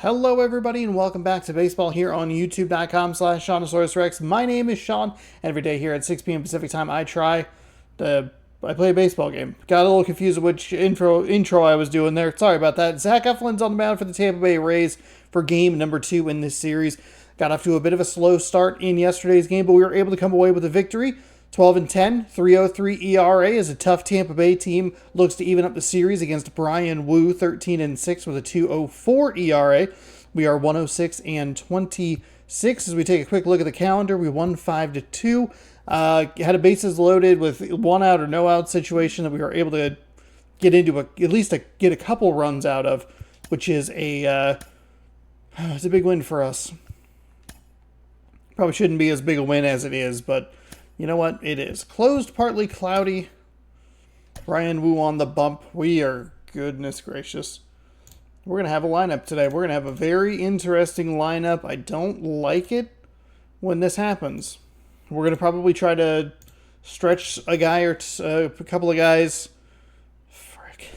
Hello everybody and welcome back to baseball here on youtube.com/SeanOsaurusRex. My name is Sean, and every day here at 6 p.m. Pacific time I play a baseball game. Got a little confused with which intro I was doing there. Sorry about that. Zach Eflin's on the mound for the Tampa Bay Rays for game number 2 in this series. Got off to a bit of a slow start in yesterday's game, but we were able to come away with a victory. 12-10, 3.03 ERA as a tough Tampa Bay team looks to even up the series against Brian Wu, 13-6 with a 2.04 ERA. We are 106-26 as we take a quick look at the calendar. We won 5-2. Had a bases loaded with 1 out or no out situation that we were able to get into get a couple runs out of, which is it's a big win for us. Probably shouldn't be as big a win as it is, but you know what? It is. Closed, partly cloudy. Brian Wu on the bump. We are, goodness gracious. We're going to have a lineup today. We're going to have a very interesting lineup. I don't like it when this happens. We're going to probably try to stretch a guy or a couple of guys. Frick.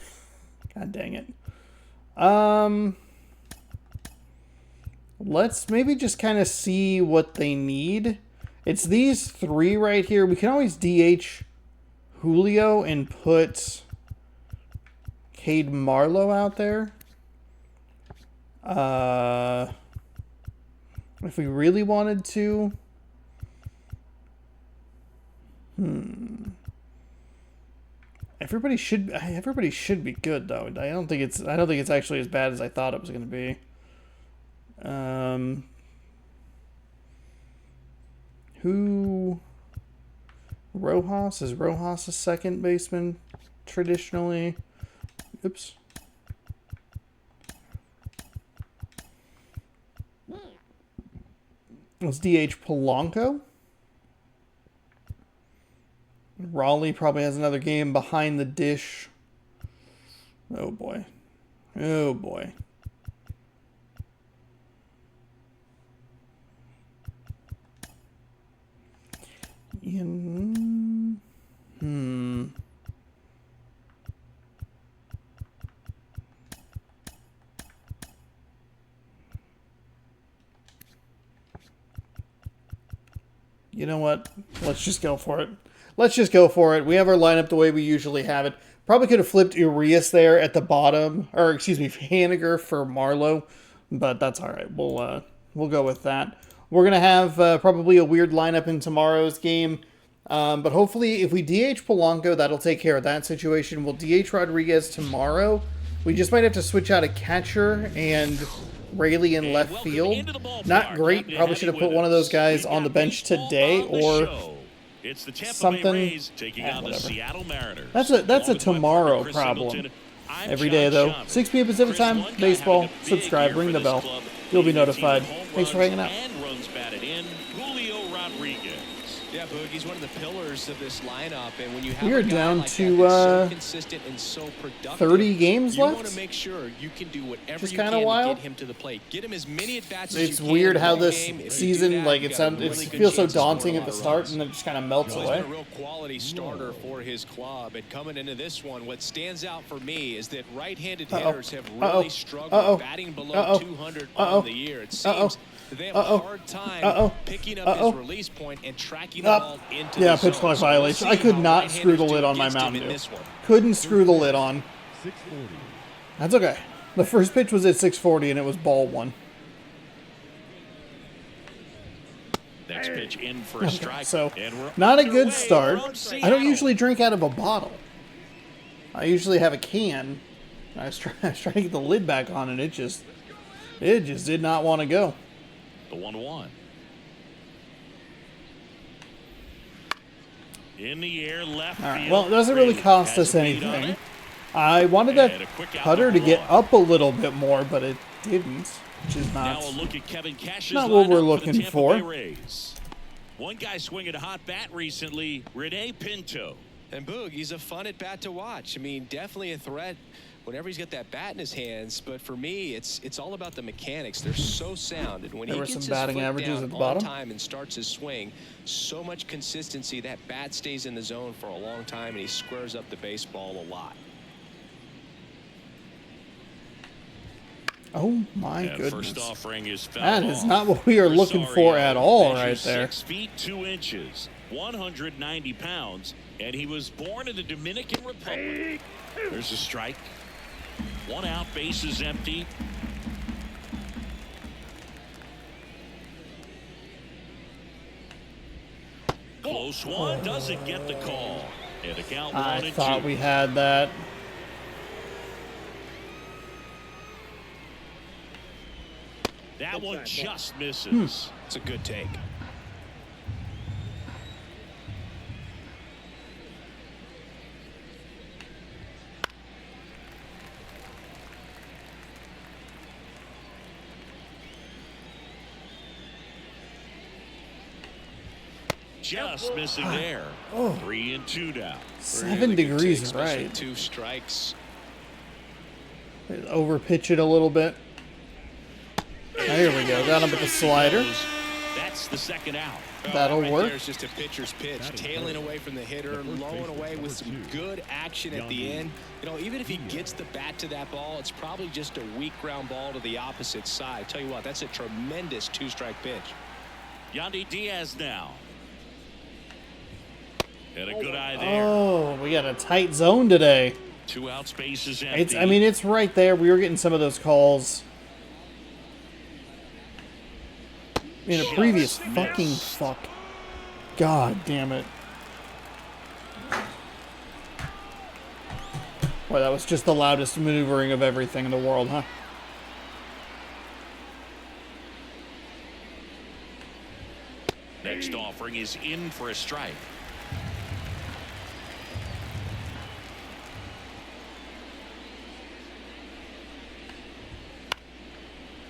God dang it. Let's maybe just kind of see what they need. It's these 3 right here. We can always DH Julio and put Cade Marlowe out there. If we really wanted to. Everybody should be good though. I don't think it's actually as bad as I thought it was going to be. Rojas? Is Rojas a second baseman traditionally? Oops. Let's DH Polanco. Raleigh probably has another game behind the dish. Oh boy. Oh boy. You know what? Let's just go for it. Let's just go for it. We have our lineup the way we usually have it. Probably could have flipped Urias there at the bottom, or excuse me, Haniger for Marlowe, but that's all right. We'll go with that. We're gonna have probably a weird lineup in tomorrow's game, but hopefully, if we DH Polanco, that'll take care of that situation. We'll DH Rodriguez tomorrow. We just might have to switch out a catcher and Rayleigh in left field. Not great. Probably should have put one of those guys on the bench today or something. That's a tomorrow problem. Every day though. 6 p.m. Pacific time. Baseball. Subscribe. Ring the bell. You'll be notified. Thanks for hanging out. Yeah, Boogie's one of the pillars of this lineup, and when you have we are down to so consistent and so productive, 30 games you left. Want to make sure you can do whatever Just you can wild. to get him to the plate. Get him as many at bats as It's you can. weird how in this game. season, that, it feels so daunting at the start, and then it just kind of melts He's away. been a real quality starter for his club, and coming into this one, what stands out for me is that right-handed hitters have really struggled batting below 200 on the year. It seems they have a hard time picking up his release point and tracking the ball into the pitch clock violation. I could not screw the lid on my Mountain Dew. Couldn't screw the lid on. That's okay. The first pitch was at 640 and it was ball 1. Next pitch in for a strike. So, not a good start. I don't usually drink out of a bottle. I usually have a can. I was trying to get the lid back on and it just did not want to go. The 1-1. In the air, left All right. field. Well, it doesn't really cost us anything. I wanted that putter to get up a little bit more, but it didn't, which is not what we're looking for. One guy swinging a hot bat recently, Rene Pinto. And Boog, he's a fun at bat to watch. I mean, definitely a threat whenever he's got that bat in his hands. But for me, it's all about the mechanics. They're so sound, and when he gets his batting foot averages down at the on bottom time and starts his swing, so much consistency. That bat stays in the zone for a long time, and he squares up the baseball a lot. Oh my And goodness. first offering is fouled That is off. not what we are looking for at all right there. 6 feet 2 inches, 190 pounds, and he was born in the Dominican Republic. There's a strike. 1 out, bases empty. Close one, doesn't get the call. And the count 1 I and 2. thought we had that. That one just misses. It's a good take. Just missing there. 3 and 2 now. 7 degrees right. 2 strikes. Overpitch it a little bit. There we go. Got him with the slider. That's the second out. That'll Right work. There's just a pitcher's pitch, tailing away from the hitter, lowing away with some good action at the end. You know, even if he gets the bat to that ball, it's probably just a weak ground ball to the opposite side. Tell you what, that's a tremendous 2-strike pitch. Yandy Diaz now. And a good eye there. Oh, we got a tight zone today. 2 out, spaces empty. I mean, it's right there. We were getting some of those calls in a previous fucking fuck. God damn it. Boy, that was just the loudest maneuvering of everything in the world, huh? Next offering is in for a strike.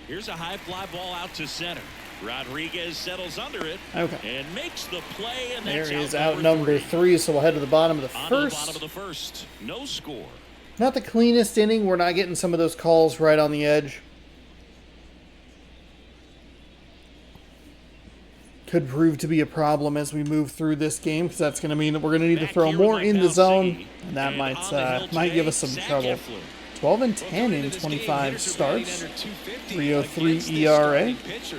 Here's a high fly ball out to center. Rodriguez settles under it. Okay. And makes the play. And There that's is out number 3, so we'll head to the bottom of the On to the first. bottom of the first. No score. Not the cleanest inning. We're not getting some of those calls right on the edge. Could prove to be a problem as we move through this game, because that's going to mean that we're going to need to Back throw here more with in the Mike zone, Alcini. and that And on the hill might give today, us some Zach trouble. Eflin. 12 and 10 in 25 starts. 3.03 ERA.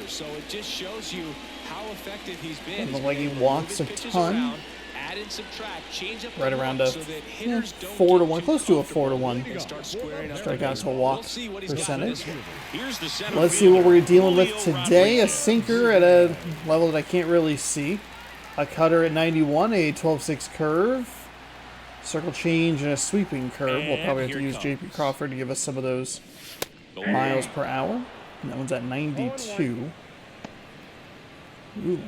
So it just shows you how effective he's been. Doesn't look He's like he been able to walks move a his pitches ton. around, add and subtract, change up Right the around ball a so that hitters don't 4 to get 1, too close to a 4 to comfortable 1 and start squaring up the strikeout to a baseball. walk We'll see what he's got for percentage. this one. Here's the center Let's see what we're fielder, dealing with Julio today. A Rodriguez. sinker at a level that I can't really see. A cutter at 91, a 12-6 curve. Circle change and a sweeping curve. We'll And probably have to here use it J.P. comes. Crawford to give us some of those miles per hour. And that one's at 92. Ooh.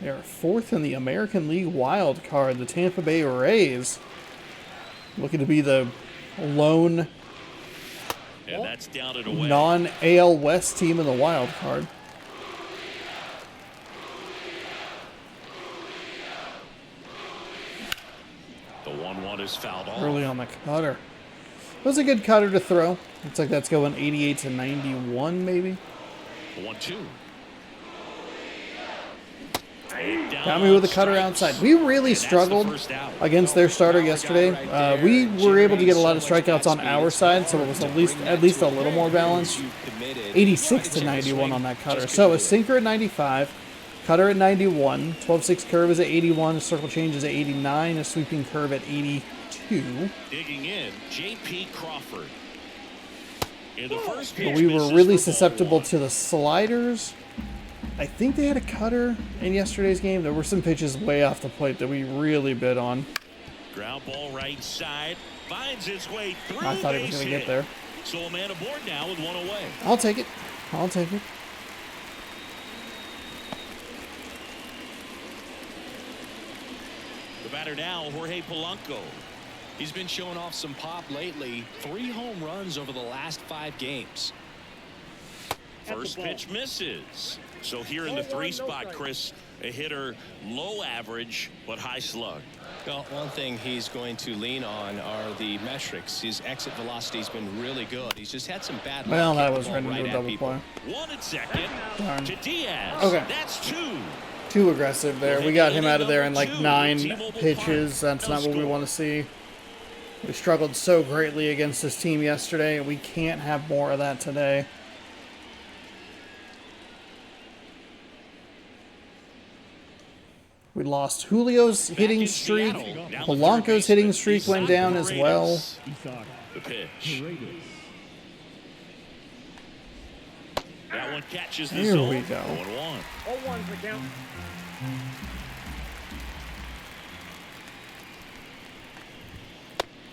They are 4th in the American League wild card. The Tampa Bay Rays looking to be the lone And that's down and away. non-AL West team in the wild card. The 1-1 is fouled off. Early on the cutter. It was a good cutter to throw. Looks like that's going 88 to 91, maybe. The 1-2. Got me with a cutter outside. We really struggled against their starter yesterday. We were able to get a lot of strikeouts on our side, so it was at least a little more balanced. 86 to 91 on that cutter. So a sinker at 95, cutter at 91, 12-6 curve is at 81, circle change is at 89, a sweeping curve at 82. Digging in, J.P. Crawford. In the first But pitch, we were misses really for susceptible ball to the sliders. I think they had a cutter in yesterday's game. There were some pitches way off the plate that we really bid on. 1. Ground ball right side. Finds its way through. I thought he was base going to get hit. there. So a man aboard now with 1 away. I'll take it. I'll take it. The batter now, Jorge Polanco. He's been showing off some pop lately. 3 home runs over the last 5 games. First pitch misses. So here in the 3 spot, Chris, a hitter low average but high slug. Well, one thing he's going to lean on are the metrics. His exit velocity's been really good. He's just had some bad luck. Well, that hitting was the right ball into a at double people. play. 1 at second Darn. to Diaz. Okay. That's 2. Too aggressive there. We got him out of there in like 9 pitches. That's not what we want to see. We struggled so greatly against this team yesterday, and we can't have more of that today. We lost Julio's hitting streak. Polanco's hitting streak went down as well. The pitch. That one catches the Here zone. we go. 1-1. 0-1's the count.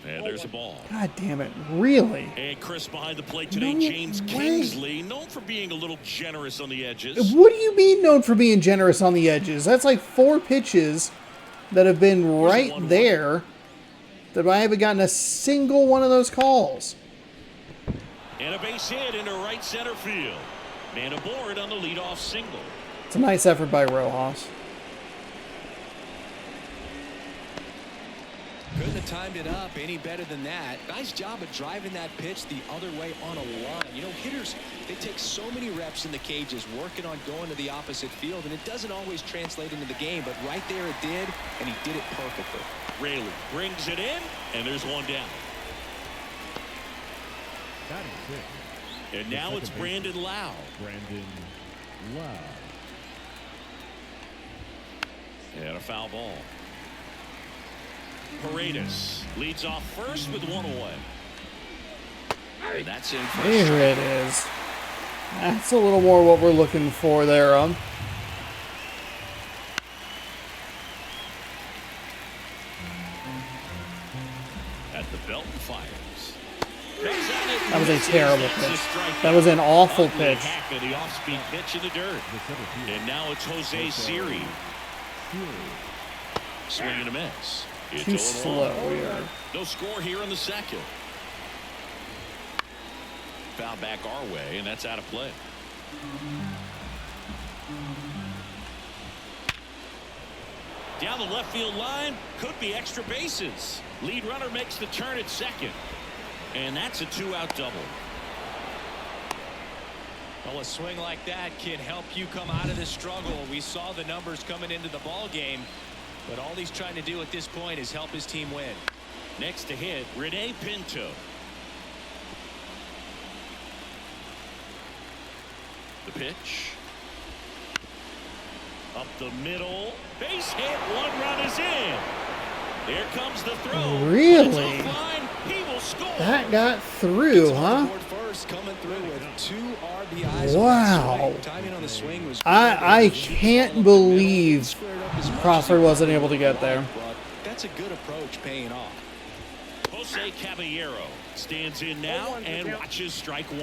And there's a ball. God damn it. Really? And Chris behind the plate today, No James way. Kingsley, known for being a little generous on the edges. What do you mean known for being generous on the edges? That's like 4 pitches that have been right there that I haven't gotten a single one of those calls. And a base hit into right center field. Man aboard on the leadoff single. It's a nice effort by Rojas. Couldn't have timed it up any better than that. Nice job of driving that pitch the other way on a line. You know, hitters, they take so many reps in the cages working on going to the opposite field, and it doesn't always translate into the game, but right there it did, and he did it perfectly. Raley brings it in, and there's one down. And now it's Brandon Lau. And a foul ball. Paredes leads off first with 1 away. And that's in for There it is. That's a little more what we're looking for there. At the belt and fires. That was a terrible pitch. That was an awful pitch. The off-speed pitch in the dirt. And now it's Jose Siri. Swing and a miss. It's Too 0-1. slow. We are. No score here in the second. Foul back our way, and that's out of play. Down the left field line, could be extra bases. Lead runner makes the turn at second. And that's a 2-out double. Well, a swing like that can help you come out of this struggle. We saw the numbers coming into the ball game, but all he's trying to do at this point is help his team win. Next to hit, Rene Pinto. The pitch. Up the middle. Base hit. 1 run is in. Here comes the throw. Really? It's offline. He will score. That got through, huh? First, coming through with 2 RBIs. Wow. Timing on the swing was I can't believe Crawford wasn't able to get there. That's a good approach, paying off. Jose Caballero stands in now and watches strike 1.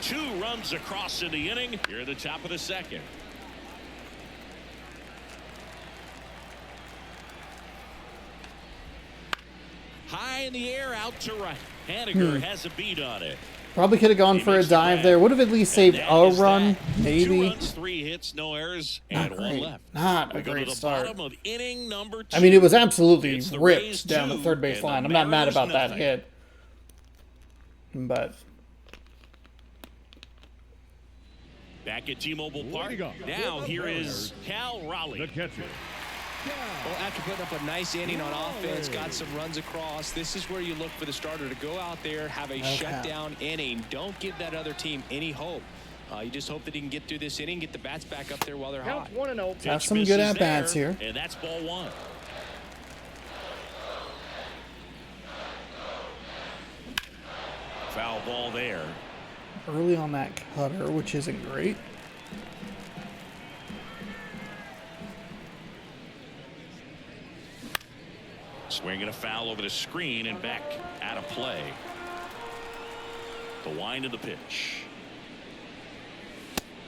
2 runs across in the inning. Here at the top of the second. High in the air, out to right. Haniger has a beat on it. Probably could have gone for a dive there. Would have at least saved a run, maybe. 2 runs, 3 hits, no errors, and Not 1 great. left. Not a We go to great the start. bottom of inning number 2. I mean, it was absolutely It's the Rays ripped down the 2 third base and the line. I'm not mad Mariners about that nothing. hit. But Back at T-Mobile Park. Now here is Cal Raleigh. The catcher. Well, after putting up a nice inning on offense, got some runs across, this is where you look for the starter to go out there, have a shutdown inning. Don't give that other team any hope. You just hope that he can get through this inning, get the bats back up there while they're hot. Counts 1-0. got Pitch some misses good at-bats there, here. And that's ball 1. Foul ball there. early on that cutter, which isn't great. Swinging a foul over the screen and back out of play. The wind of the pitch.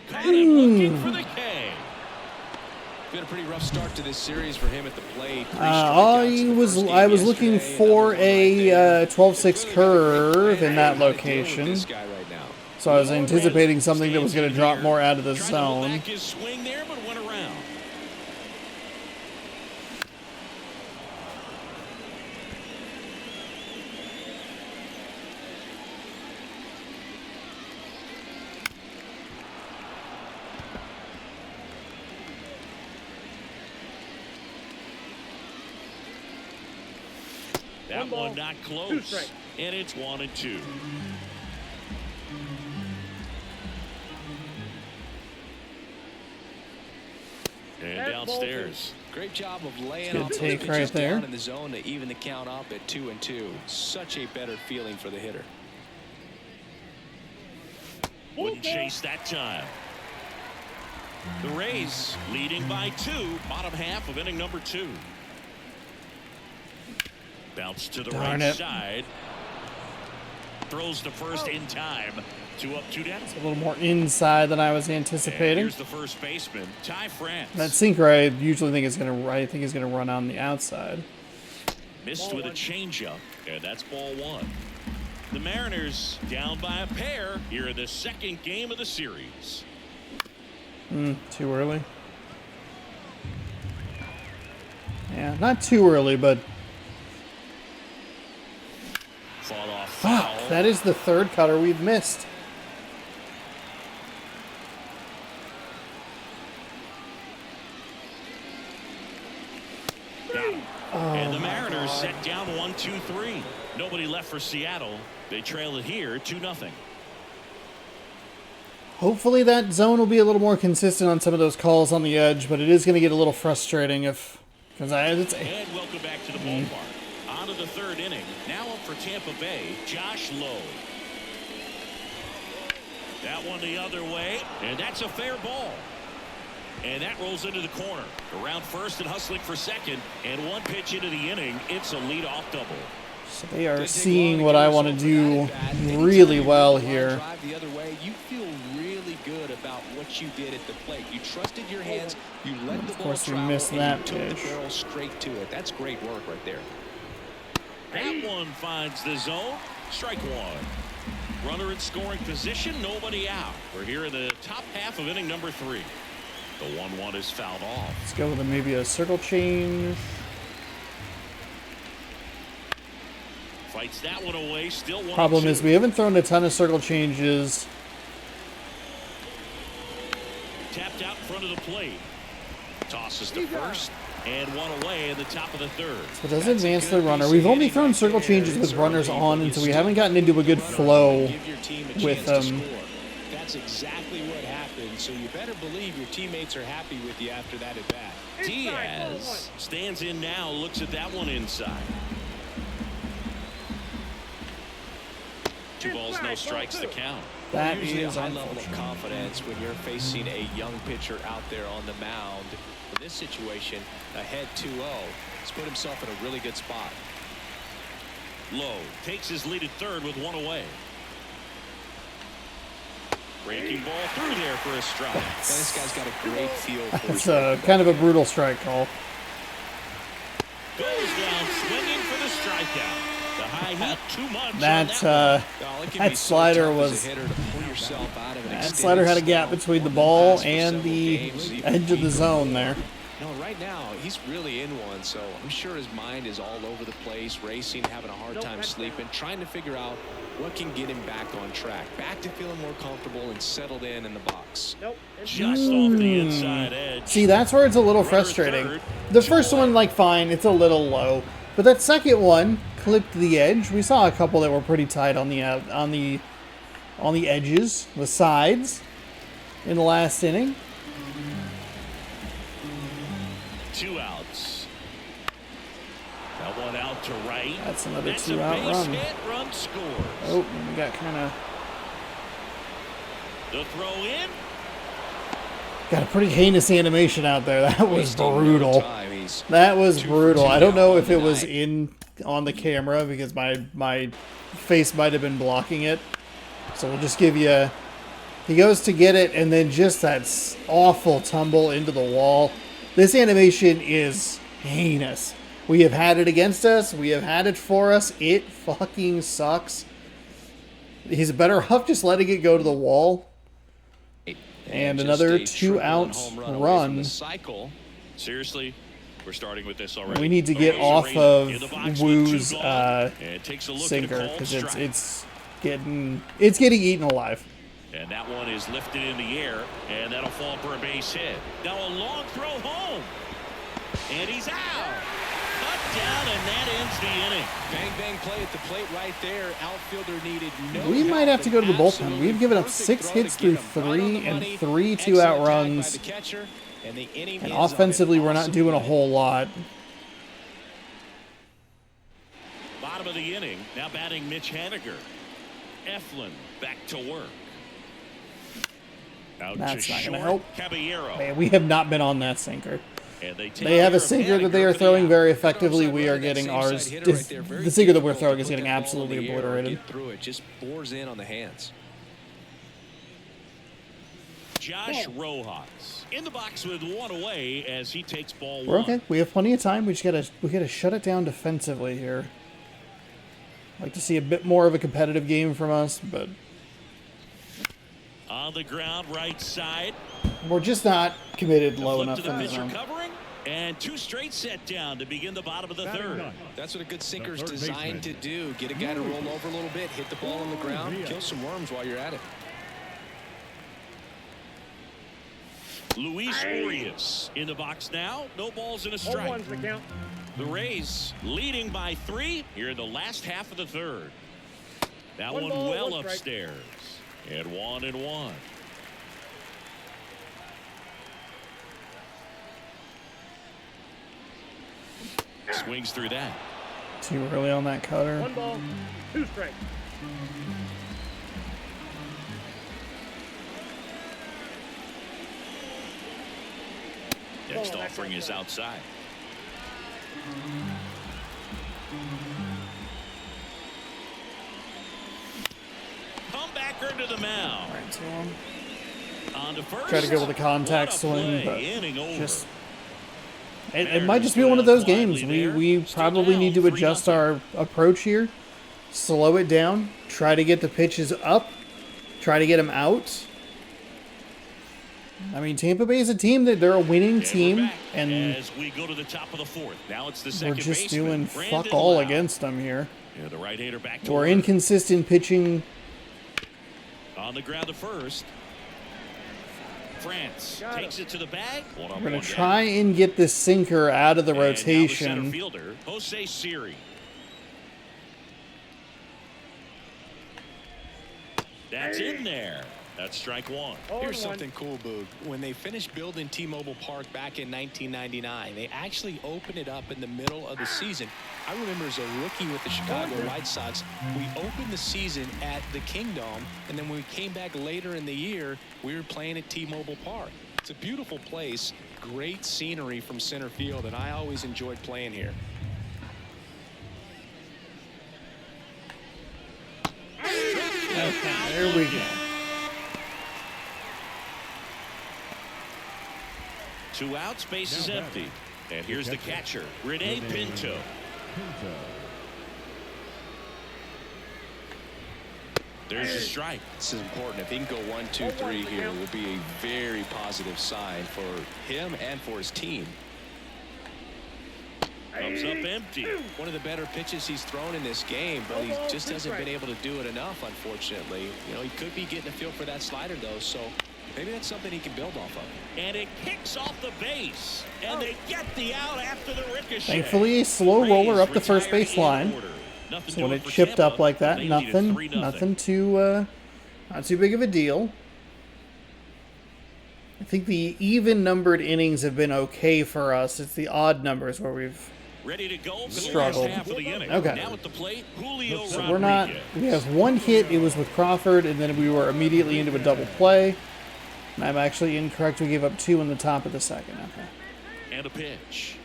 Caught him looking for the K. Been a pretty rough start to this series for him at the plate. I was looking for a 12-6 curve in that location, so I was anticipating something that was going to drop more out of the Tried to hold zone. back his swing there, but went around. That one not close. And it's 1-2. And downstairs. Great job of laying Good off those take pitches right there. down in the zone to even the count up at 2-2. Such a better feeling for the hitter. Wouldn't chase that time. The Rays leading by 2, bottom half of inning number 2. Bounce to the Darn right it. side. Throws to first in time. 2 up, 2 down. A little more inside than I was And anticipating. here's the first baseman, Ty France. That sinker, I usually think is going to. I think is going to run on the outside. Missed with a changeup, and that's ball 1. The Mariners down by a pair here in the second game of the series. Too early. Yeah, not too early, but Fought off fuck, foul. that is the third cutter we've missed. Got him. Oh, And the Mariners set down 1-2-3. Nobody left for Seattle. They trail it here 2-0. Hopefully that zone will be a little more consistent on some of those calls on the edge, but it is going to get a little frustrating if because it's And welcome back to the ballpark. On to the third inning. Now up for Tampa Bay, Josh Lowe. That one the other way, and that's a fair ball. And that rolls into the corner. Around first and hustling for second, and one pitch into the inning. It's a leadoff double. so they are seeing what I want to do really well here. Drive the other way, you feel really good about what you did at the plate. You trusted your hands, you let the ball Of course, we travel, missed and that you took pitch. the barrel straight to it. That's great work right there. That one finds the zone. Strike 1. Runner in scoring position, nobody out. We're here in the top half of inning number 3. The 1-1 is fouled off. Let's go with maybe a circle change. Fights that one away. Still 1-2. Problem is we haven't thrown a ton of circle changes. Tapped out in front of the plate. Tosses to first. And one away in the top of the third. So it does advance the runner. We've only thrown circle changes with runners on, and so we haven't gotten into a good flow with them. That's exactly what happened, so you better believe your teammates are happy with you after that at bat. Diaz stands in now, looks at that one inside. 2 balls, no strikes to count. That Usually is a high level of unfortunate. confidence when you're facing a young pitcher out there on the mound. In this situation, ahead 2-0, he's put himself in a really good spot. Lowe takes his lead at third with one away. Breaking ball through there for a strike. And this guy's got a great feel for his It's kind of a brutal strike call. Goes down swinging for the strikeout. The high heat too much. That slider was. That slider had a gap between the ball and the edge of the zone there. No, right now he's really in one, so I'm sure his mind is all over the place, racing, having a hard time sleeping, trying to figure out what can get him back on track, back to feeling more comfortable and settled in the box. Just off the inside edge. See, that's where it's a little frustrating. The first one, like, fine, it's a little low, but that second one clipped the edge. We saw a couple that were pretty tight on the edges, the sides, in the last inning. 2 outs. That one out to right. That's another That's 2-out a base run. hit, run scores. Oh, we got kind of The throw in. got a pretty heinous animation out there. That was brutal. That was brutal. I don't know if it was on the camera because my face might have been blocking it. So we'll just give you. He goes to get it, and then just that awful tumble into the wall. This animation is heinous. We have had it against us. We have had it for us. It fucking sucks. He's better off just letting it go to the wall. And another 2-out run. Seriously, we're starting with this already. We need to get off of Woo's takes a look sinker at because it's getting eaten alive. And that one is lifted in the air, and that'll fall for a base hit. Now a long throw home, and he's out. A down, and that ends the inning. Bang, bang play at the plate right there. Outfielder needed no We might have to go to the bullpen. We've given up 6 hits through 3 and 3 2-out runs. And offensively, we're not doing a whole lot. Bottom of the inning. Now batting Mitch Haniger. Eflin back to work. Out That's to not going to short, help. Caballero. Man, we have not been on that sinker. And they They have a sinker that they are throwing very Right effectively. onside We are runner, that getting same ours. side hitter right there. Very The sinker that we're difficult throwing to is put getting that ball in absolutely the air or obliterated. get through it. Just bores in on the hands. Josh Rojas in the box with one away as he takes ball We're one. okay. We have plenty of time. We gotta shut it down defensively here. I'd like to see a bit more of a competitive game from us, but On the ground, right side. we're just not committed low Flip enough to the in the pitcher zone. covering. And 2 straight set down to begin the bottom of the third. That's what a good sinker is designed to do. Get a guy to roll over a little bit, hit the ball on the ground, kill some worms while you're at it. Luis Urias in the box now. No balls and a strike. The Rays leading by 3 here in the last half of the third. That one well upstairs. And 1-1. Swings through that. Too early on that cutter. 1 ball, 2 strikes. Next offering is outside. Comebacker to the mound. Right to him. On to first. Try to go with a contact What a swing, play. but Inning over. just it might just be one of those games. We probably need to adjust our approach here, slow it down, try to get the pitches up, try to get them out. I mean, Tampa Bay is a team that they're a winning team, and as we go to the top of the fourth. Now it's the we're second just baseman, doing Brandon fuck all Lau. against them here. Yeah, the right-hander back to We're work. inconsistent pitching. On the ground to first. France takes it to the bag. We're going to try and get this sinker out of the Center rotation. fielder, Jose Siri. That's in there. That's strike 1. Here's something cool, Boog. When they finished building T-Mobile Park back in 1999, they actually opened it up in the middle of the season. I remember as a rookie with the Chicago White Sox, we opened the season at the Kingdome, and then when we came back later in the year, we were playing at T-Mobile Park. It's a beautiful place, great scenery from center field, and I always enjoyed playing here. Okay, there we go. 2 outs, base is empty. And here's the catcher, Rene Pinto. There's a strike. This is important. If he can go 1, 2, 3 here, it will be a very positive sign for him and for his team. Comes up empty. One of the better pitches he's thrown in this game, but he just hasn't been able to do it enough, unfortunately. You know, he could be getting a feel for that slider, though, so maybe that's something he can build off of. And it kicks off the base. And they get the out after the ricochet. Thankfully, a slow roller up the Rays first base retire in line. order. Nothing So when doing it for chipped up Tampa. like that, They needed nothing 3-0. not too big of a deal. I think the even numbered innings have been okay for us. It's the odd numbers where we've Ready to go for the struggled. last half of the inning. Okay. Now at the plate, Julio So we're not. Rodriguez. We have one hit. It was with Crawford, and then we were immediately into a double play. And I'm actually incorrect. We gave up 2 in the top of the second. Okay. And a pitch.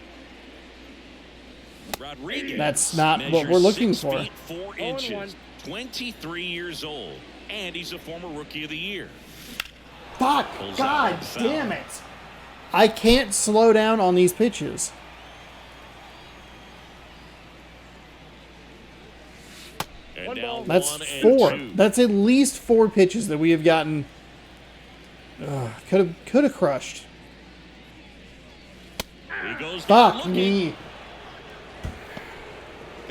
Rodriguez. That's not what measures we're looking 6 for. feet 4 inches. 23 years old. And he's a former Rookie of the Year. Fuck! Pulls out God and foul. damn it! I can't slow down on these pitches. And now That's 1 and 4. 2. That's at least 4 pitches that we have gotten. Could have crushed. He goes down Fuck looking. me.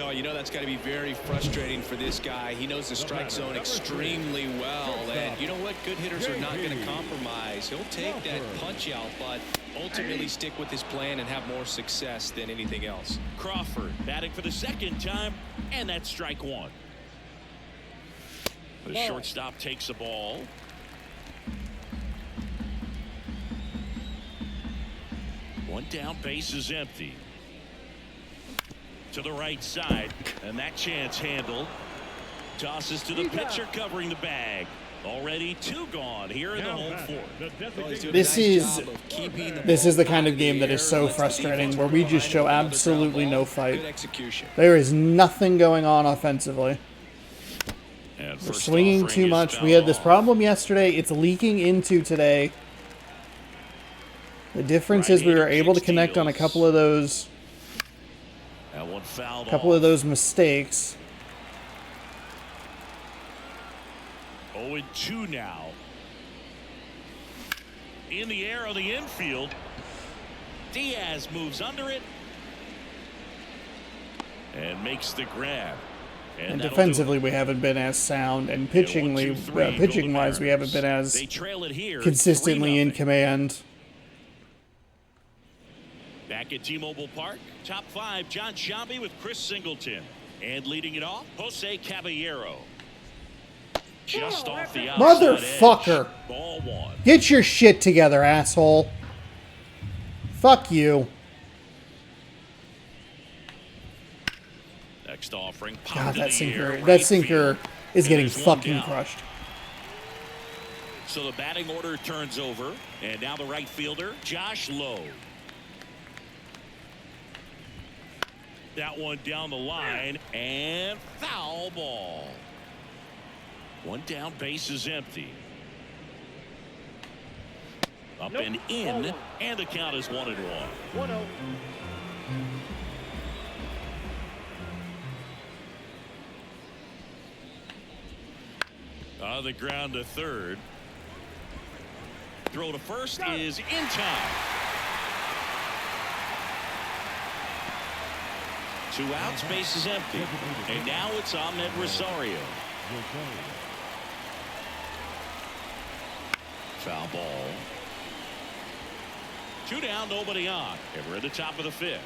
Oh, you know that's got to be very frustrating for this guy. He knows the strike zone extremely well. And you know what? Good hitters are not going to compromise. He'll take that punch out, but ultimately stick with his plan and have more success than anything else. Crawford batting for the second time, and that's strike one. The shortstop takes the ball. One down, base is empty. To the right side, and that chance handled. Tosses to the pitcher covering the bag. Already 2 gone here in the home fourth. This is the kind of game that is so frustrating, where we just show absolutely no fight. There is nothing going on offensively. We're swinging too much. We had this problem yesterday. It's leaking into today. The difference is we were able to connect on a couple of those mistakes. 0-2 now. In the air on the infield. Diaz moves under it and makes the grab. And defensively, we haven't been as sound, and pitching-wise, we haven't been as consistently in command. Back at T-Mobile Park, top 5, John Sciambi with Chris Singleton. And leading it off, Jose Caballero. Just off the outside Motherfucker! Edge. Ball 1. Get your shit together, asshole. Fuck you. Next offering. God, that sinker is getting fucking crushed. So the batting order turns over, and now the right fielder, Josh Lowe. That one down the line, and foul ball. One down, base is empty. Up and in, and the count is 1-1. 1-0. On the ground to third. Throw to first is in time. 2 outs, base is empty. And now it's Ahmed Rosario. Foul ball. 2 down, nobody on. And we're at the top of the 5th.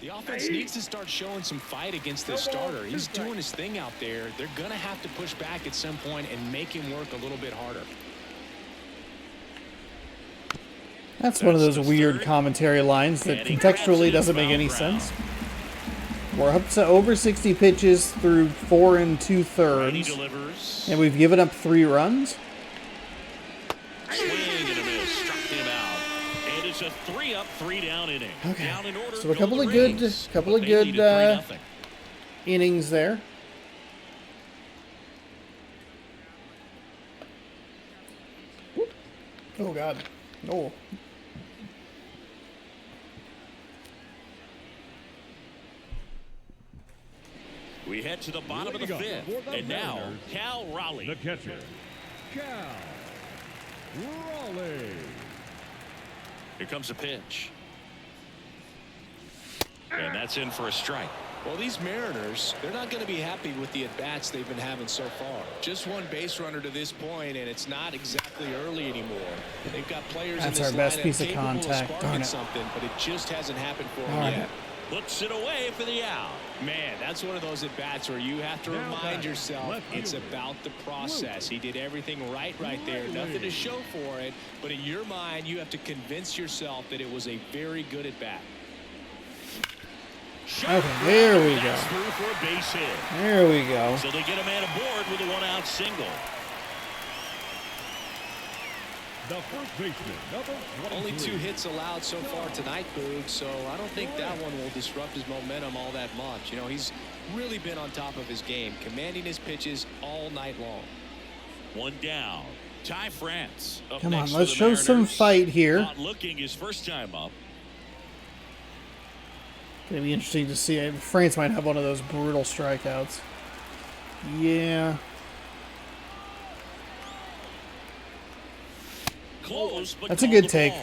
The offense needs to start showing some fight against this starter. He's doing his thing out there. They're going to have to push back at some point and make him work a little bit harder. That's one of those weird commentary lines that contextually doesn't make any sense. We're up to over 60 pitches through 4 2/3, and we've given up 3 runs. Swing and a miss, struck him out, and it's a 3-up, 3-down inning. Okay, Down in order, so a couple of good innings there. Oh God, no. We head to the bottom of the 5th, and now Cal Raleigh. The catcher, Cal Raleigh. Here comes a pitch. And that's in for a strike. Well, these Mariners, they're not going to be happy with the at-bats they've been having so far. Just one base runner to this point, and it's not exactly early anymore. They've got players in this our best lineup piece of capable contact. Darn it. something, but it just hasn't happened for him yet. Puts it away for the out. Man, that's one of those at-bats where you have to remind yourself it's about the process. He did everything right there. Nothing to show for it, but in your mind, you have to convince yourself that it was a very good at-bat. Okay, there we go. Through for a base hit. There we go. So they get a man aboard with a 1-out single. The first baseman, number 23. Only 2 hits allowed so far tonight, Boog, so I don't think that one will disrupt his momentum all that much. You know, he's really been on top of his game, commanding his pitches all night long. 1 down. Ty France. Come on, let's show some fight here. Not looking his first time up. It'll be interesting to see. France might have one of those brutal strikeouts. Yeah. Close, but that's a good take.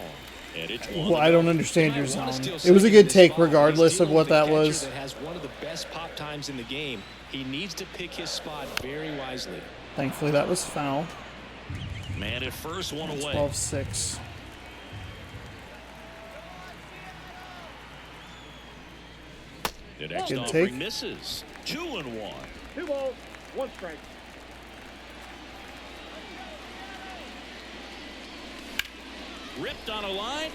And it's Well, I don't understand your zone. It was a good take regardless of what that was. That has one of the best pop times in the game. He needs to pick his spot very wisely. Thankfully, that was foul. Man at first, one away. 12-6. The next Good offering take. misses. 2-1. 2 balls, 1 strike. Ripped on a line.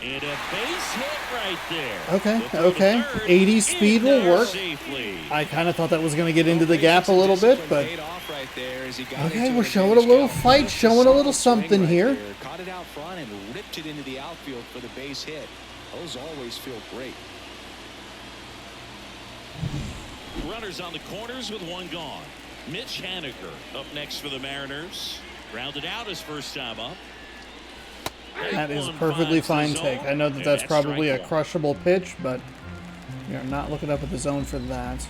And a base hit right there. Okay. 80 speed will work. Safely. I kind of thought that was going to get into the gap a little bit, but okay, we're showing a little fight, showing a little something here. Caught it out front and ripped it into the outfield for the base hit. Those always feel great. Runners on the corners with 1 gone. Mitch Haniger up next for the Mariners. Grounded out his first time up. That is a perfectly fine take. I know that that's probably a crushable pitch, but you're not looking up at the zone for that.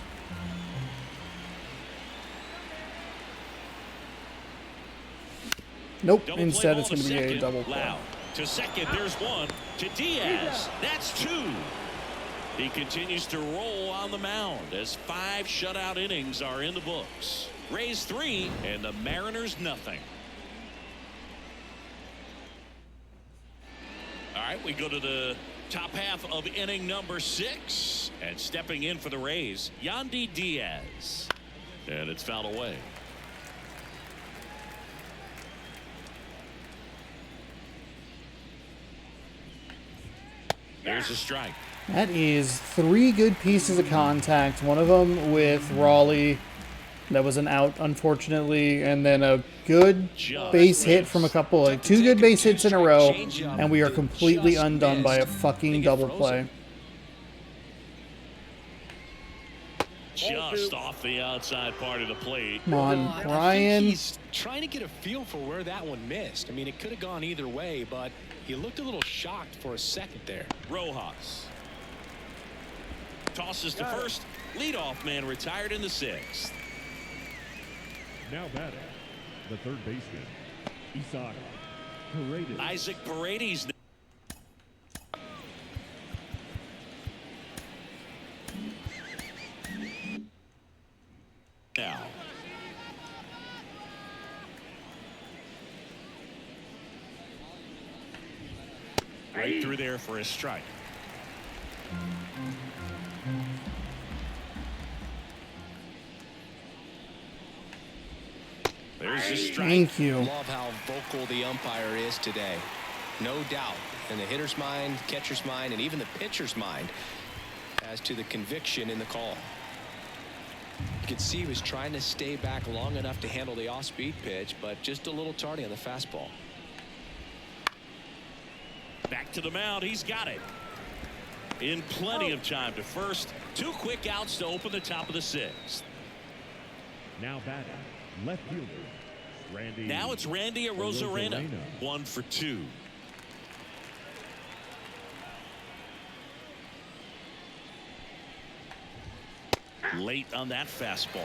Nope. Instead, it's going to be a double play. To second, there's 1. To Diaz, that's 2. He continues to roll on the mound as 5 shutout innings are in the books. Rays 3 and the Mariners nothing. All right, we go to the top half of inning number 6, and stepping in for the Rays, Yandy Diaz, and it's fouled away. There's a strike. That is 3 good pieces of contact. One of them with Raleigh. That was an out, unfortunately, and then a good base hit from a couple, like 2 good base hits in a row, and we are completely undone by a fucking double play. Just off the outside part of the plate. Come on, I think Brian. he's trying to get a feel for where that one missed. I mean, it could have gone either way, but he looked a little shocked for a second there. Rojas tosses to first. Leadoff man retired in the 6th. Now batting, the third baseman, Paredes. Isaac Paredes. Now. Right through there for a strike. There's a strike. Thank you. Love how vocal the umpire is today. No doubt in the hitter's mind, catcher's mind, and even the pitcher's mind as to the conviction in the call. You could see he was trying to stay back long enough to handle the off-speed pitch, but just a little tardy on the fastball. Back to the mound. He's got it. In plenty of time to first. 2 quick outs to open the top of the 6th. Now batting, left fielder, Randy. Now it's Randy Arozarena. 1 for 2. Late on that fastball.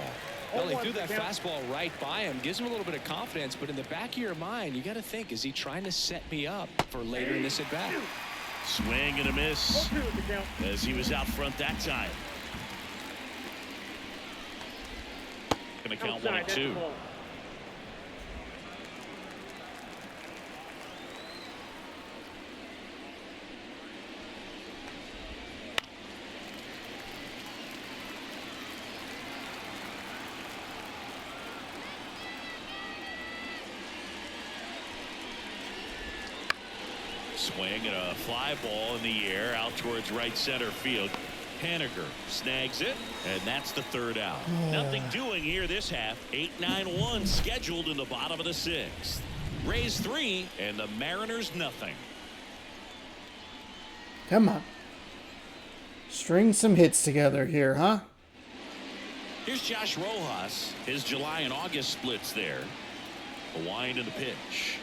Well, he threw that fastball right by him, gives him a little bit of confidence, but in the back of your mind, you got to think, is he trying to set me up for later in this at bat? Swing and a miss as he was out front that time. Going to count 1-2. Swing and a fly ball in the air out towards right center field. Haniger snags it, and that's the 3rd out. Nothing doing here this half. 8-9-1 scheduled in the bottom of the 6th. Rays 3 and the Mariners nothing. Come on. String some hits together here, huh? Here's Josh Rojas. His July and August splits there. The wind and the pitch.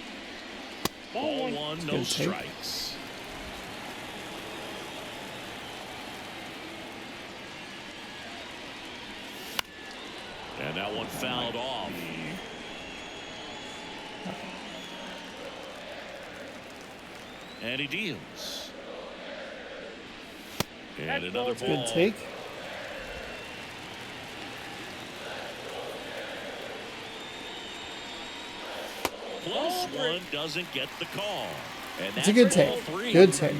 Ball 1, no strikes. And that one fouled off. And he deals. And another ball. Good take. Close one, doesn't get the call. And It's a good take. Good take.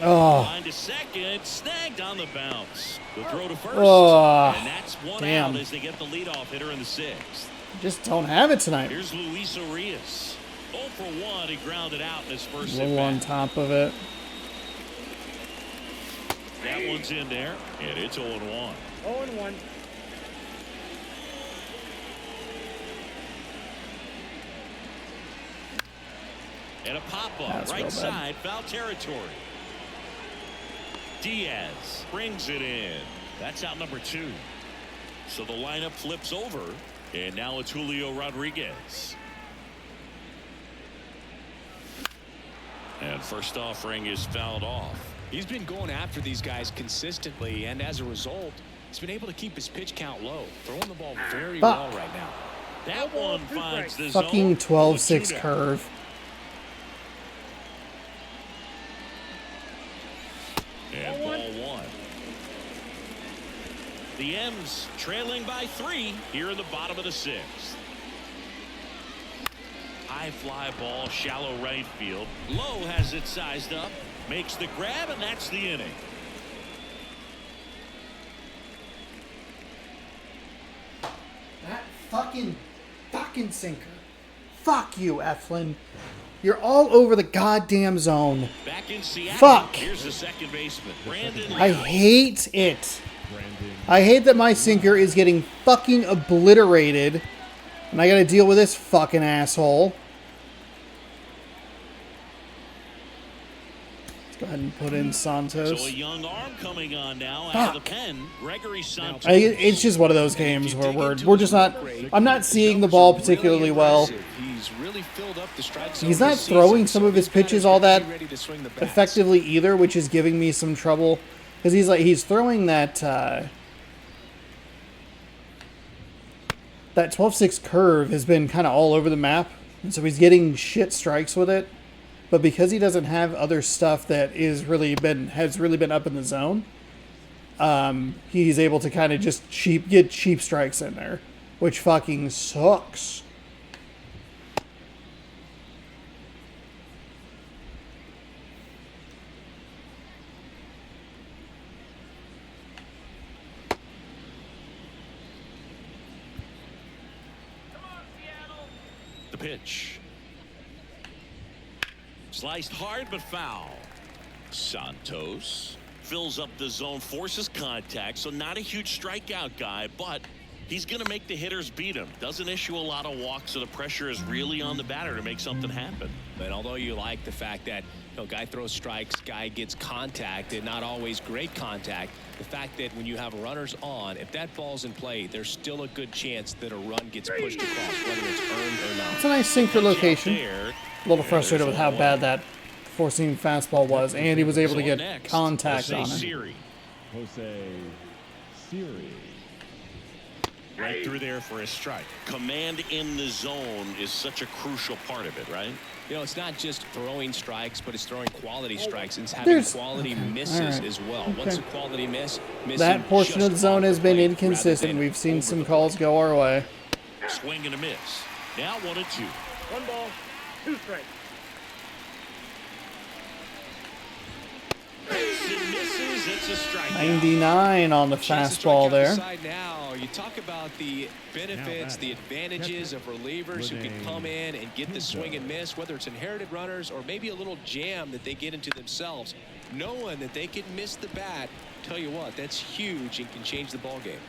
Oh. Line to second, snagged on the bounce. The throw to first. Oh, And that's one damn. out as they get the leadoff hitter in the sixth. Just don't have it tonight. Here's Luis Urias. 0 for 1. He grounded out in his first A little on at-bat. top of it. That one's in there, and it's 0-1. 0-1. And a pop-up, That's real right bad. side, foul territory. Diaz brings it in. That's out number 2. So the lineup flips over, and now it's Julio Rodriguez. And first offering is fouled off. He's been going after these guys consistently, and as a result, he's been able to keep his pitch count low, throwing the ball very well right now. That one finds the zone. Fucking 12-6 curve. And ball 1. The M's trailing by 3 here in the bottom of the 6th. High fly ball, shallow right field. Lowe has it sized up, makes the grab, and that's the inning. That fucking sinker. Fuck you, Eflin. You're all over the goddamn zone. Back in Seattle. Fuck. Here's the second baseman, Brandon I Lee. hate it. Brandon. I hate that my sinker is getting fucking obliterated. And I gotta deal with this fucking asshole. Let's go ahead and put in Santos. So a young arm coming on now out Fuck. of the pen. Gregory Santos. It's just one of those games where we're just not. I'm not seeing the ball particularly well. He's really filled up the strike zone He's not this throwing season, some so of his he's got pitches to all be that ready to swing the bats. effectively either, which is giving me some trouble because he's throwing that that 12-6 curve has been kind of all over the map, and so he's getting shit strikes with it. But because he doesn't have other stuff that has really been up in the zone, he's able to kind of just get cheap strikes in there, which fucking sucks. The pitch. Sliced hard but foul. Santos fills up the zone, forces contact, so not a huge strikeout guy, but he's going to make the hitters beat him. Doesn't issue a lot of walks, so the pressure is really on the batter to make something happen. But although you like the fact that guy throws strikes, guy gets contact, and not always great contact, the fact that when you have runners on, if that ball's in play, there's still a good chance that a run gets pushed across, whether it's earned or not. It's a nice sinker location. There. A little frustrated with how bad that four-seam fastball was, and he was able to So get next, contact Jose on it. Siri. Jose Siri. Right through there for a strike. Command in the zone is such a crucial part of it, right? It's not just throwing strikes, but it's throwing quality strikes, and it's having There's- quality okay, misses all right, as well. okay. What's a quality miss? That portion of the zone has been inconsistent. We've seen some calls go our way. Swing and a miss. Now 1-2. 1 ball, 2 strikes. It misses. It's a strikeout. 99 on the fastball there. Now, you talk about the benefits, the advantages of relievers who can come in and get the swing and miss, whether it's inherited runners or maybe a little jam that they get into themselves, knowing that they can miss the bat. Tell you what, that's huge and can change the ball game.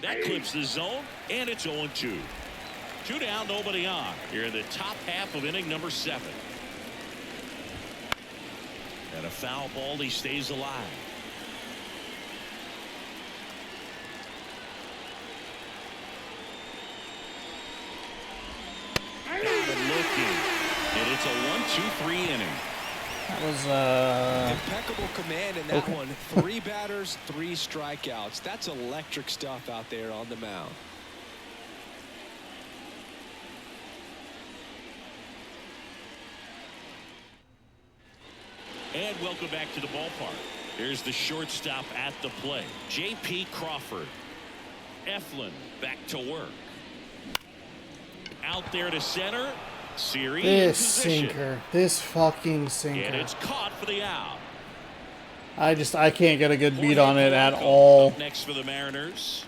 That clips the zone, and it's 0-2. 2 down, nobody on. Here in the top half of inning number 7. And a foul ball, he stays alive. Got him looking. And it's a 1-2-3 inning. That was impeccable command in that one. 3 batters, 3 strikeouts. That's electric stuff out there on the mound. And welcome back to the ballpark. Here's the shortstop at the plate. J.P. Crawford. Eflin back to work. Out there to center. Siri in this position. sinker. This fucking sinker. And it's caught for the out. I can't get a good beat on it at all. Up next for the Mariners.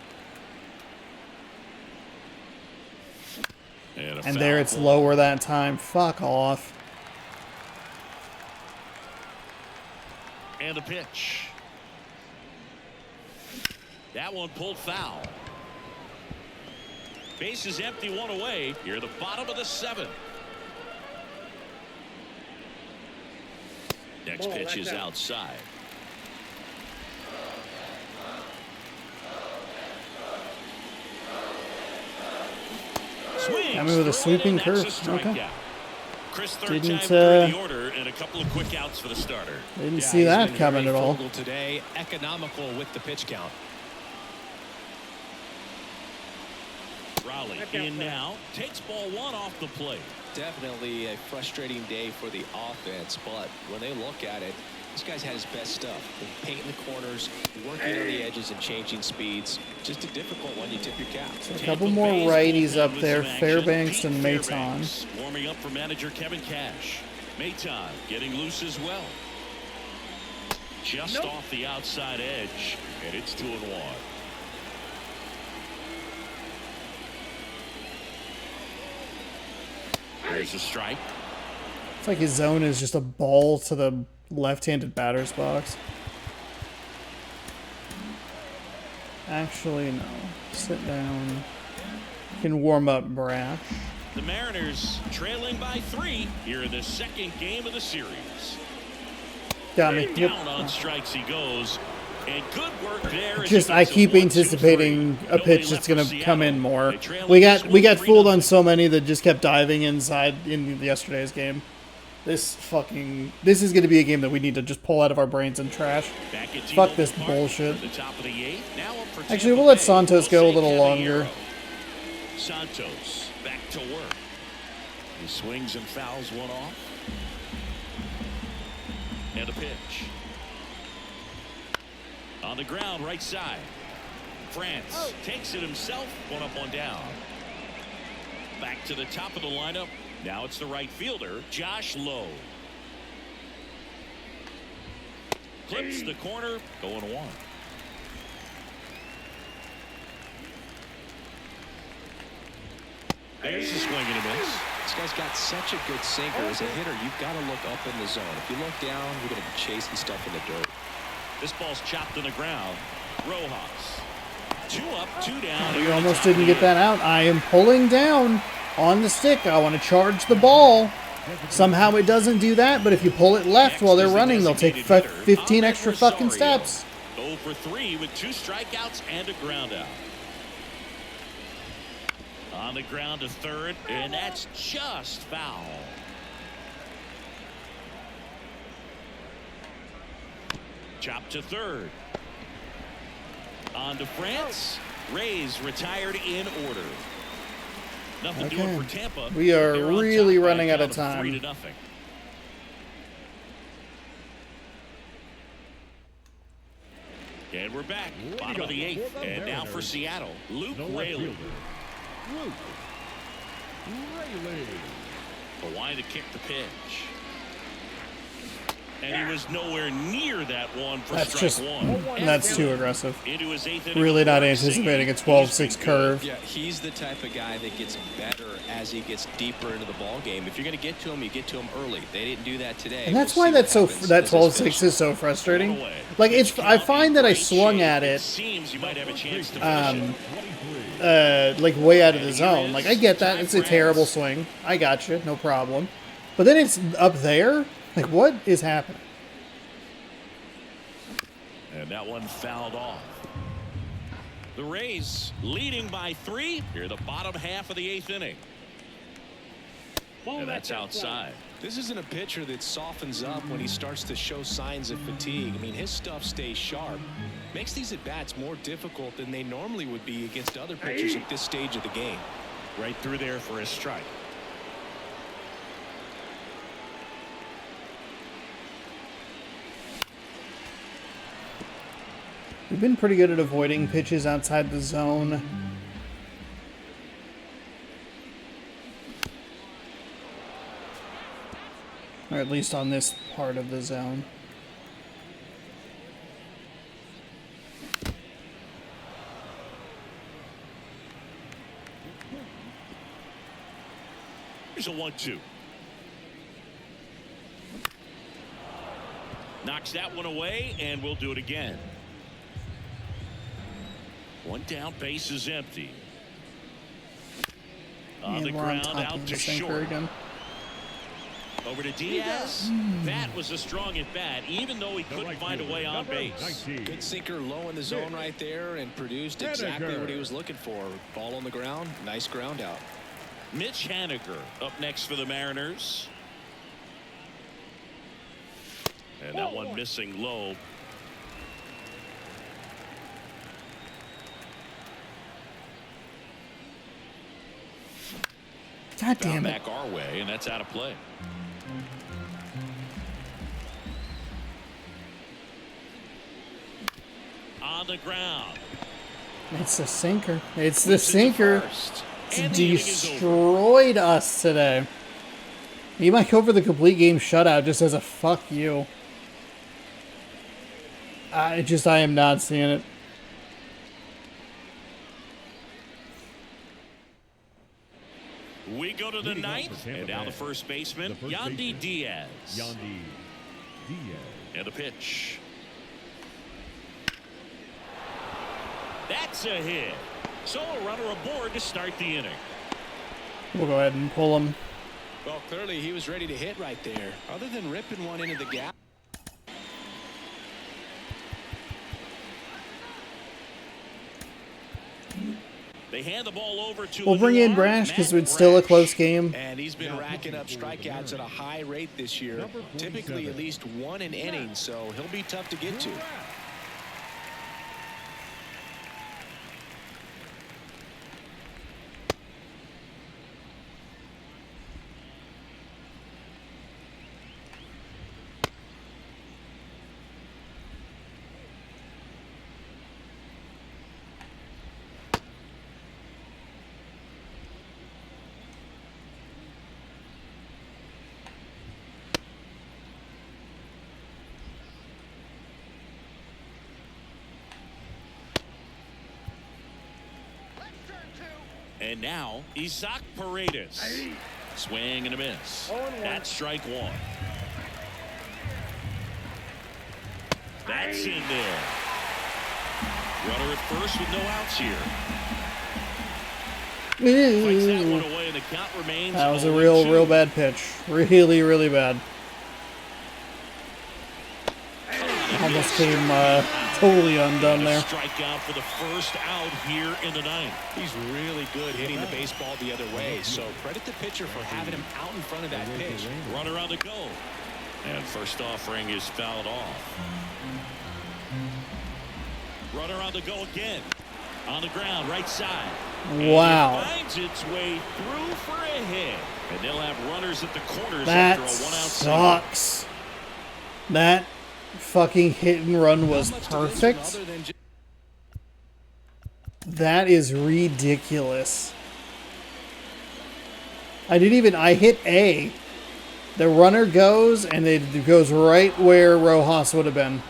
And there it's lower that time. Fuck off. And a pitch. That one pulled foul. Base is empty, 1 away. You're the bottom of the 7th. Next pitch is outside. Swings. I mean, with a sweeping curve. Okay. Chris, Didn't the order and a couple of quick outs for the starter. Didn't see that coming at all. Today, economical with the pitch count. Raleigh in now, takes ball 1 off the plate. Definitely a frustrating day for the offense, but when they look at it, this guy's had his best stuff. Painting the corners, working on the edges and changing speeds. Just a difficult one. You tip your cap. So a couple more righties up there, Fairbanks and Maton. Warming up for manager Kevin Cash. Maton getting loose as well. Just off the outside edge, and it's 2-1. There's a strike. It's like his zone is just a ball to the left-handed batter's box. Actually, no. Sit down. You can warm up, Brash. The Mariners trailing by 3 here in the 2nd game of the series. Got me. Yep. Down on strikes he goes. And good work there. Just I keep anticipating a pitch that's going to come in more. We got fooled on so many that just kept diving inside in yesterday's game. This is going to be a game that we need to just pull out of our brains and trash. Fuck this bullshit. Actually, we'll let Santos go a little longer. Santos back to work. He swings and fouls one off. And a pitch. On the ground, right side. France takes it himself. 1 up, 1 down. Back to the top of the lineup. Now it's the right fielder, Josh Lowe. Clips the corner, going 1. There's a swing and a miss. This guy's got such a good sinker. As a hitter, you've got to look up in the zone. If you look down, you're going to be chasing stuff in the dirt. This ball's chopped in the ground. Rojas. 2 up, 2 down. We almost didn't get that out. I am pulling down on the stick. I want to charge the ball. Somehow it doesn't do that, but if you pull it left while they're running, they'll take 15 extra fucking steps. 0 for 3 with 2 strikeouts and a ground out. On the ground to third, and that's just foul. Chop to third. On to France. Rays retired in order. Nothing doing for Tampa. We are really running out of time. 3-0. And we're back. Bottom of the 8th. And now for Seattle, Luke Raley. Hawaii to kick the pitch. And he was nowhere near that one for strike 1. That's too aggressive. Into his 8th inning. Really not anticipating a 12-6 curve. Yeah, he's the type of guy that gets better as he gets deeper into the ball game. If you're going to get to him, you get to him early. They didn't do that today. And that's why that 12-6 is so frustrating. Like I find that I swung at it like way out of the zone. Like I get that. It's a terrible swing. I got you. No problem. But then it's up there. Like, what is happening? And that one fouled off. The Rays leading by 3 here, the bottom half of the 8th inning. And that's outside. This isn't a pitcher that softens up when he starts to show signs of fatigue. I mean, his stuff stays sharp. Makes these at-bats more difficult than they normally would be against other pitchers at this stage of the game. Right through there for a strike. We've been pretty good at avoiding pitches outside the zone. Or at least on this part of the zone. Here's a 1-2. Knocks that one away, and we'll do it again. One down, base is empty. On the ground, out to short. Again. Over to Diaz. That was a strong at bat, even though he couldn't find a way on base. Good sinker low in the zone right there and produced exactly what he was looking for. Ball on the ground, nice ground out. Mitch Haniger up next for the Mariners. And that one missing low. God damn it. Back our way, and that's out of play. On the ground. It's the sinker. It's the sinker. It's destroyed us today. He might go for the complete game shutout just as a fuck you. I am not seeing it. We go to the ninth, and now the first baseman, Yandy Diaz. And the pitch. That's a hit. So a runner aboard to start the inning. We'll go ahead and pull him. Well, clearly he was ready to hit right there. Other than ripping one into the gap. They hand the ball over to. We'll bring in Brash because it's still a close game. And he's been racking up strikeouts at a high rate this year. Typically at least one an inning, so he'll be tough to get to. And now, Isaac Paredes. Swing and a miss. That's strike one. That's in there. Runner at first with no outs here. Fights that one away, and the count remains. That was a real bad pitch. Really bad. Almost came totally undone there. Strikeout for the first out here in the ninth. He's really good hitting the baseball the other way, so credit the pitcher for having him out in front of that pitch. Runner on the go. And first offering is fouled off. Runner on the go again. On the ground, right side. Wow. And it finds its way through for a hit. And they'll have runners at the corners That after a one-out sucks. That fucking hit and run was perfect. That is ridiculous. I hit A. The runner goes, and it goes right where Rojas would have been.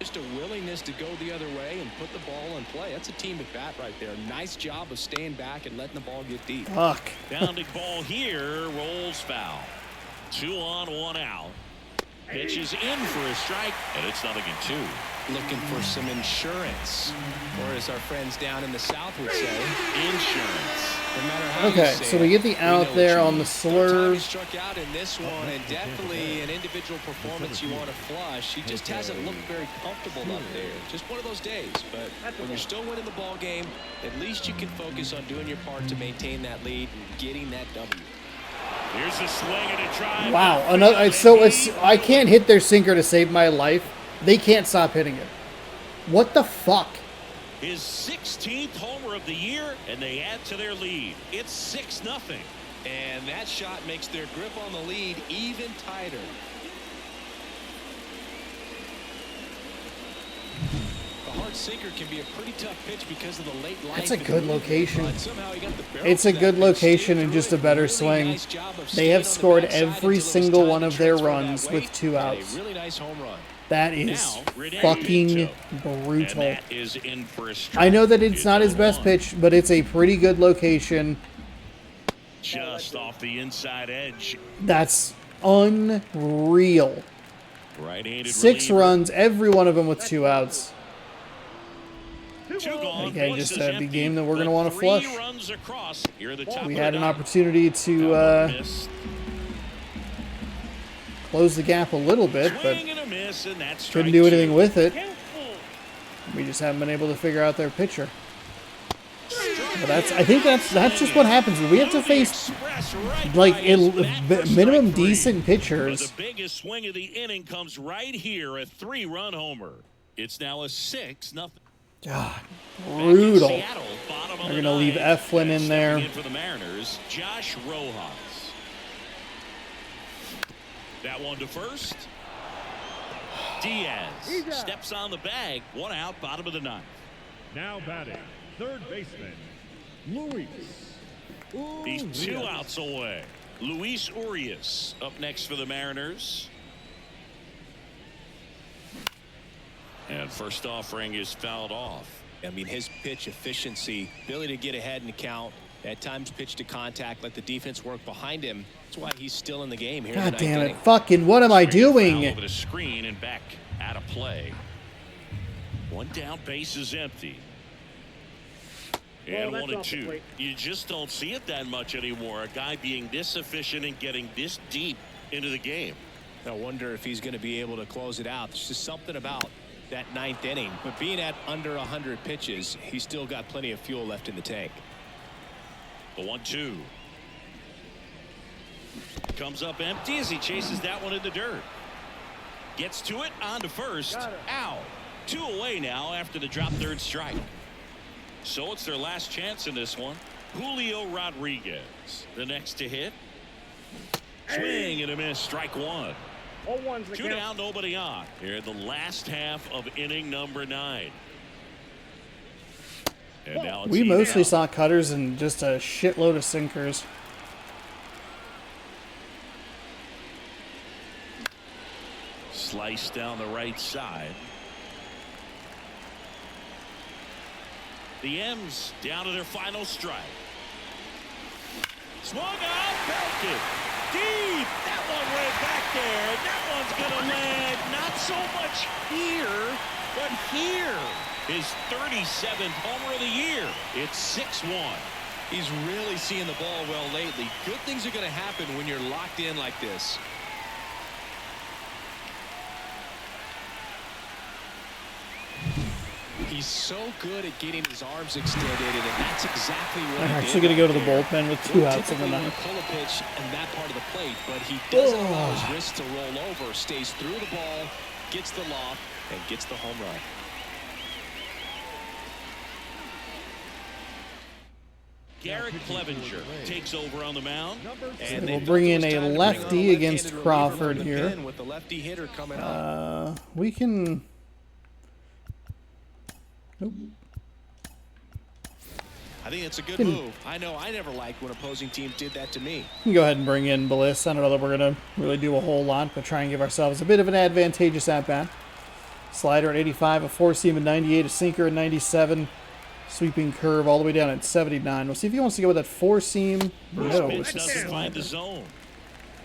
Just a willingness to go the other way and put the ball in play. That's a team at bat right there. Nice job of staying back and letting the ball get deep. Fuck. Bounding ball here, rolls foul. 2 on, 1 out. Pitch is in for a strike, and it's 0-2. Looking for some insurance, or as our friends down in the South would say, insurance. No matter how okay, you say so we get the out there on the Slurve. slurve. Struck out in this one, and definitely an individual performance you want to flush. He just hasn't looked very comfortable up there. Just one of those days. But when you're still winning the ball game, at least you can focus on doing your part to maintain that lead and getting that W. Here's a swing and a drive. Wow. I can't hit their sinker to save my life. They can't stop hitting it. What the fuck? His 16th homer of the year, and they add to their lead. It's 6-0. And that shot makes their grip on the lead even tighter. The hard sinker can be a pretty tough pitch because of the late life. That's a good location. Somehow he got the barrel It's a to that good pitch, location stayed and through just a it. better Really swing. nice job of They staying have on the scored backside every until it was single time one to of their transfer that runs way. with 2 And outs. a really nice home run. That is Now, Renee fucking Pinto. brutal. And that is in for a strike. I know that it's not his best 1. pitch, but it's a pretty good location. Just off the inside edge. That's unreal. Right-handed 6 reliever. runs, every one of them with 2 outs. 2 gone. Again, Plus just is a big empty, game that we're but going to want to 3 flush. runs across. Here are the top We of had the an 9th. opportunity to Missed. close the gap a little bit, but Swing and a miss, and that's couldn't strike do 2. anything with it. We just haven't been able to figure out their pitcher. But I think that's just what happens. We have to face like minimum decent pitchers. But the biggest swing of the inning comes right here, a 3-run homer. It's now a 6-0. God, brutal. Seattle, bottom of They're the gonna leave 9th. Eflin in And there. stepping in for the Mariners, Josh Rojas. That one to first. Diaz steps on the bag. 1 out, bottom of the 9th. Now batting, third baseman, Luis. He's 2 outs away. Luis Urias up next for the Mariners. And first offering is fouled off. I mean, his pitch efficiency, ability to get ahead in the count, at times pitch to contact, let the defense work behind him. That's why he's still in the game here. God damn it. Fucking what am I doing? Over the screen and back out of play. 1 down, base is empty. And Well, 1 that's and off the 2. plate. You just don't see it that much anymore. A guy being this efficient and getting this deep into the game. I wonder if he's going to be able to close it out. There's just something about that 9th inning. But being at under 100 pitches, he's still got plenty of fuel left in the tank. The 1-2. Comes up empty as he chases that one in the dirt. Gets to it, on to first. Out. 2 away now after the drop third strike. So it's their last chance in this one. Julio Rodriguez, the next to hit. Swing and a miss, strike 1. 0-1's the 2 count. down, nobody on. Here in the last half of inning number 9. And now it's We even mostly out. saw cutters and just a shitload of sinkers. Slice down the right side. The M's down to their final strike. Swung out, belted. Deep. That one went back there. That one's going to land not so much here, but here. His 37th homer of the year. It's 6-1. He's really seeing the ball well lately. Good things are going to happen when you're locked in like this. He's so good at getting his arms extended, and that's exactly what I'm he actually did going to go to right the here. bullpen with 2 outs in the Typically, when 9th. you pull a pitch in that part of the plate, but he doesn't allow his wrist to roll over, stays through the ball, gets the loft, and gets the home run. Garrett Clevenger takes over on the mound. And We'll they bring felt in it was a time to bring on lefty against left-handed reliever Crawford from the here. pen with the lefty hitter coming up. We can... Nope. I think it's a good Can- move. I know I never liked when opposing teams did that to me. We can go ahead and bring in Bliss. I don't know that we're going to really do a whole lot, but try and give ourselves a bit of an advantageous at-bat. Slider at 85, a 4-seam at 98, a sinker at 97, sweeping curve all the way down at 79. We'll see if he wants to go with that 4-seam. No, Pitch it's just doesn't find the slider. zone.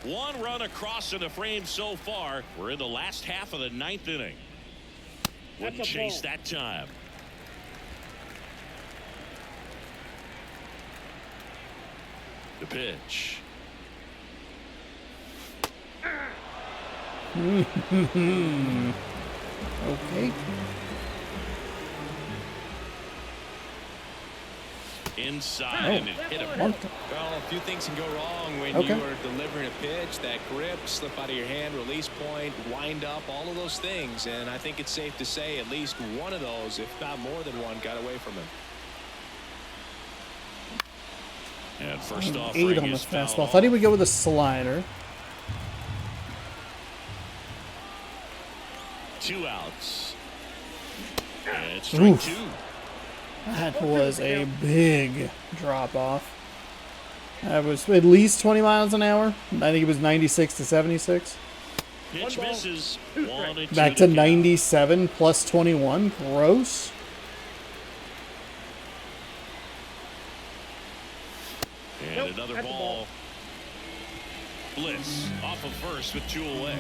1 run across in the frame so far. We're in the last half of the 9th inning. Wouldn't That's a chase ball. that time. The pitch. Okay. inside and it hit him. Well, a few things can go wrong when you are delivering a pitch. That grip, slip out of your hand, release point, wind up, all of those things. And I think it's safe to say at least one of those, if not more than one, got away from him. And first off, 8 on the fastball. Thought he would go with a slider. 2 outs. And it's strike 2. That was a big drop off. That was at least 20 miles an hour. I think it was 96 to 76. Pitch misses. 1-2 Back to 97 plus 21. Gross. And another ball. Bliss off of first with 2 away.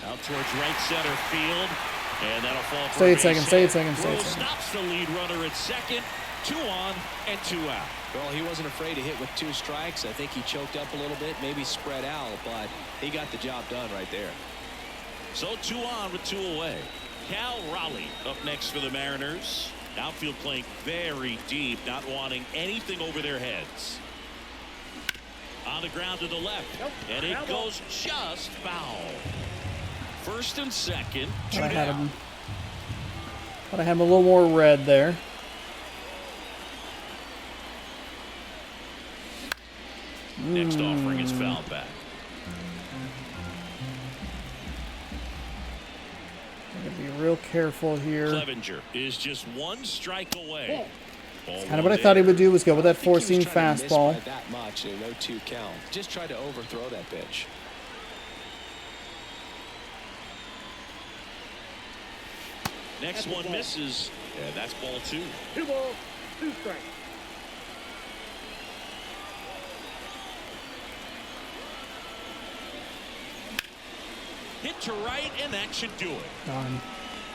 Out towards right center field. And that'll fall for Stay a at second, base stay hit. at second, stay at Rose second. stops the lead runner at second. 2 on and 2 out. Well, he wasn't afraid to hit with 2 strikes. I think he choked up a little bit, maybe spread out, but he got the job done right there. So 2 on with 2 away. Cal Raleigh up next for the Mariners. Outfield playing very deep, not wanting anything over their heads. On the ground to the left, and it goes just foul. First and second, 2 down. But I have a little more red there. Next offering is fouled back. Gotta be real careful here. Clevenger is just 1 strike away. Kind of what I thought he would do was go with that four-seam fastball. That much, a 0-2 count. Just try to overthrow that pitch. Next one misses, and that's ball 2. 2 balls, 2 strikes. Hit to right, and that should do it. Darn.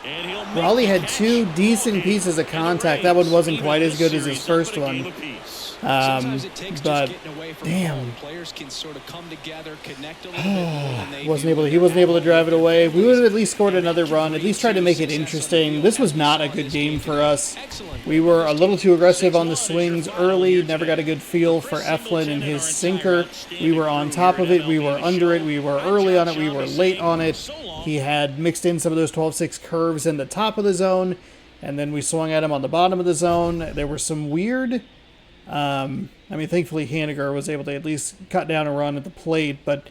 And he'll make Raleigh the had catch. 2 decent pieces of contact. That one wasn't quite as good as his first Even one. the series up at a game apiece. Sometimes it takes But just getting away from damn. home. Players can sort of come together, connect a little bit more than they do. He wasn't able to drive it away. We would have at least scored another run, at least tried to make it interesting. This was not a good game for us. We were a little too aggressive on the swings early, never got a good feel for Eflin and his sinker. We were on top of it, we were under it, we were early on it, we were late on it. He had mixed in some of those 12-6 curves in the top of the zone, and then we swung at him on the bottom of the zone. There were some weird... thankfully Haniger was able to at least cut down a run at the plate, but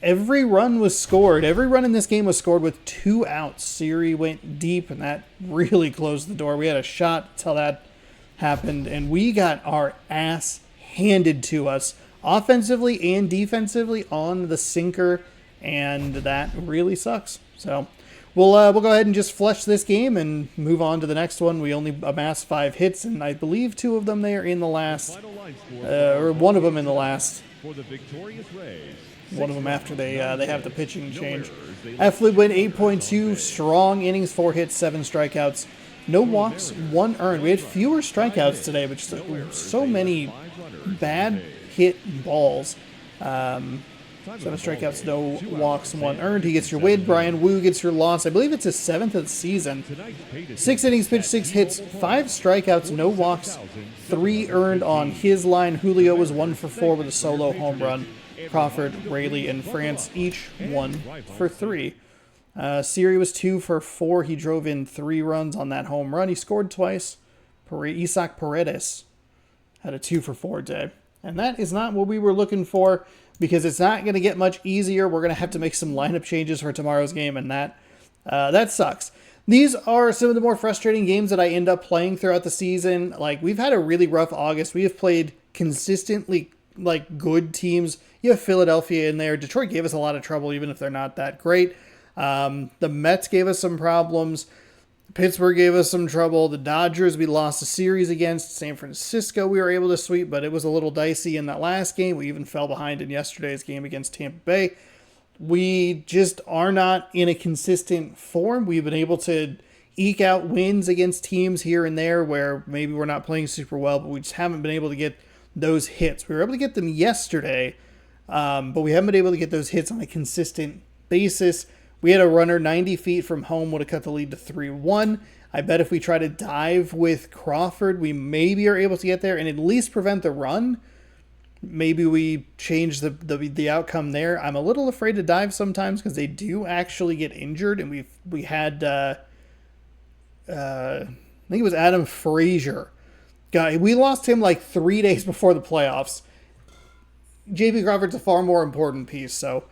every run was scored. Every run in this game was scored with 2 outs. Siri went deep, and that really closed the door. We had a shot until that happened, and we got our ass handed to us offensively and defensively on the sinker, and that really sucks. So we'll go ahead and just flush this game and move on to the next one. We only amassed 5 hits, and I believe 2 of them there in the last, or one of them in the last. For the victorious Rays. One of them after they have the pitching change. Eflin went 8.2 strong innings, 4 hits, 7 strikeouts, no walks, 1 earned. We had fewer strikeouts today, but just so many bad hit balls. 7 strikeouts, no walks, 1 earned. He gets your win. Brian Wu gets your loss. I believe it's his 7th of the season. 6 innings pitched, 6 hits, 5 strikeouts, no walks, 3 earned on his line. Julio was 1 for 4 with a solo home run. Crawford, Rayleigh, and France each 1 for 3. Siri was 2 for 4. He drove in 3 runs on that home run. He scored twice. Isaac Paredes had a 2 for 4 day. And that is not what we were looking for, because it's not going to get much easier. We're going to have to make some lineup changes for tomorrow's game, and that sucks. These are some of the more frustrating games that I end up playing throughout the season. Like, we've had a really rough August. We have played consistently, like, good teams. You have Philadelphia in there. Detroit gave us a lot of trouble, even if they're not that great. The Mets gave us some problems. Pittsburgh gave us some trouble. The Dodgers, we lost a series against. San Francisco, we were able to sweep, but it was a little dicey in that last game. We even fell behind in yesterday's game against Tampa Bay. We just are not in a consistent form. We've been able to eke out wins against teams here and there where maybe we're not playing super well, but we just haven't been able to get those hits. We were able to get them yesterday, but we haven't been able to get those hits on a consistent basis. We had a runner 90 feet from home, would have cut the lead to 3-1. I bet if we try to dive with Crawford, we maybe are able to get there and at least prevent the run. Maybe we change the outcome there. I'm a little afraid to dive sometimes because they do actually get injured, and we had I think it was Adam Frazier. We lost him like 3 days before the playoffs. JP Crawford's a far more important piece, so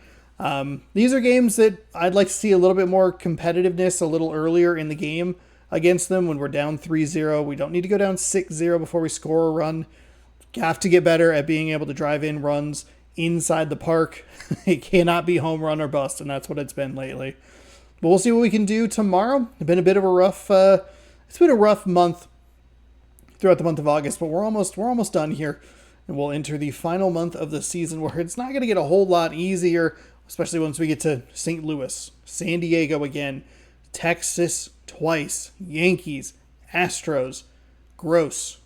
these are games that I'd like to see a little bit more competitiveness a little earlier in the game against them when we're down 3-0. We don't need to go down 6-0 before we score a run. Have to get better at being able to drive in runs inside the park. It cannot be home run or bust, and that's what it's been lately. But we'll see what we can do tomorrow. It's been a bit of a rough it's been a rough month throughout the month of August, but we're almost done here. And we'll enter the final month of the season where it's not going to get a whole lot easier, especially once we get to St. Louis, San Diego again, Texas twice, Yankees, Astros. Gross.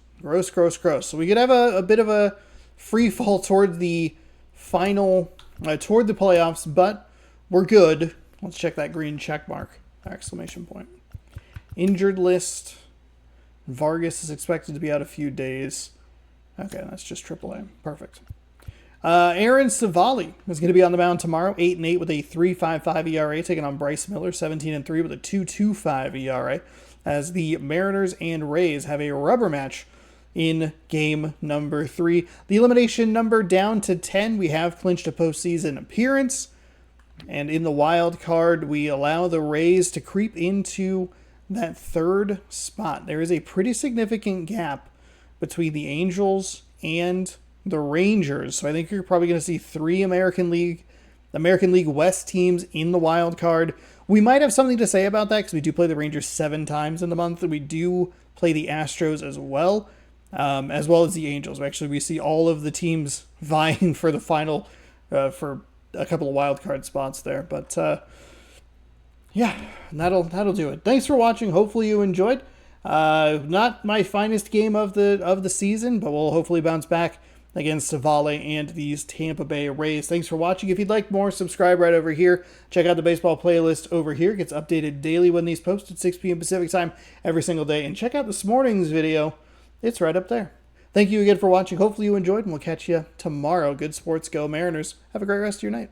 So we could have a bit of a free fall toward the final, toward the playoffs, but we're good. Let's check that green check mark, exclamation point. Injured list. Vargas is expected to be out a few days. Okay, that's just AAA. Perfect. Aaron Savali is going to be on the mound tomorrow, 8-8 with a 3.55 ERA, taking on Bryce Miller, 17-3 with a 2.25 ERA, as the Mariners and Rays have a rubber match in game number 3. The elimination number down to 10. We have clinched a postseason appearance. And in the wild card, we allow the Rays to creep into that third spot. There is a pretty significant gap between the Angels and the Rangers. So I think you're probably going to see 3 American League West teams in the wild card. We might have something to say about that because we do play the Rangers 7 times in the month. And we do play the Astros as well as the Angels. Actually, we see all of the teams vying for the final, for a couple of wild card spots there. But yeah, that'll do it. Thanks for watching. Hopefully you enjoyed. Not my finest game of the season, but we'll hopefully bounce back against Savale and these Tampa Bay Rays. Thanks for watching. If you'd like more, subscribe right over here. Check out the baseball playlist over here. It gets updated daily when these post at 6 p.m. Pacific time every single day. And check out this morning's video. It's right up there. Thank you again for watching. Hopefully you enjoyed, and we'll catch you tomorrow. Good sports, go Mariners. Have a great rest of your night.